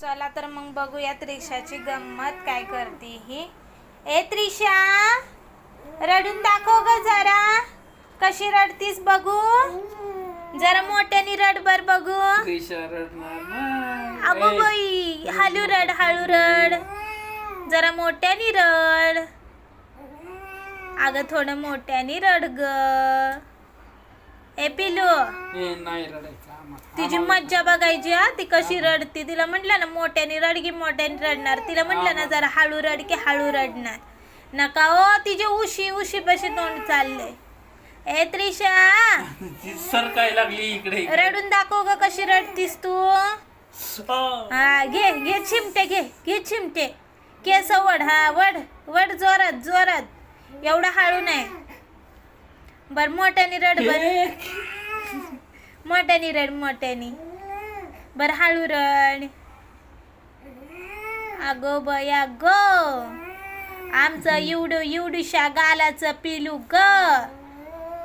चला तर मग बघूया त्रिशाची गंमत काय करते ही. ए त्रिशा, रडून दाखव ग जरा, कशी रडतीस बघू. जरा मोठ्यानी रड बर बघू. अगो बाई, हळू रड, जरा मोठ्यानी रड. अगं थोडं मोठ्यानी रड ग. ए पिलू, नाही रडायचं. तिची मज्जा बघायची. हा, ती कशी रडती. तिला म्हटलं ना मोठ्यानी रड की मोठ्यानी रडणार. तिला म्हटलं ना जरा हळू रड की हळू रडणार. नका ओ, तिचे उशी पशी तोंड चाललंय. ए त्रिशा, सर काय लागली इकडे. रडून दाखव ग कशी रडतीस तू. हा, घे चिमटे, घे चिमटे. केस वड, हा वड जोरात. एवढा हळू नाही. बर मोठ्यानी रड मोठ्यानी. बर हळू रड. अगो बया गो, आमचं एवढूशा गालाचं पिलू ग.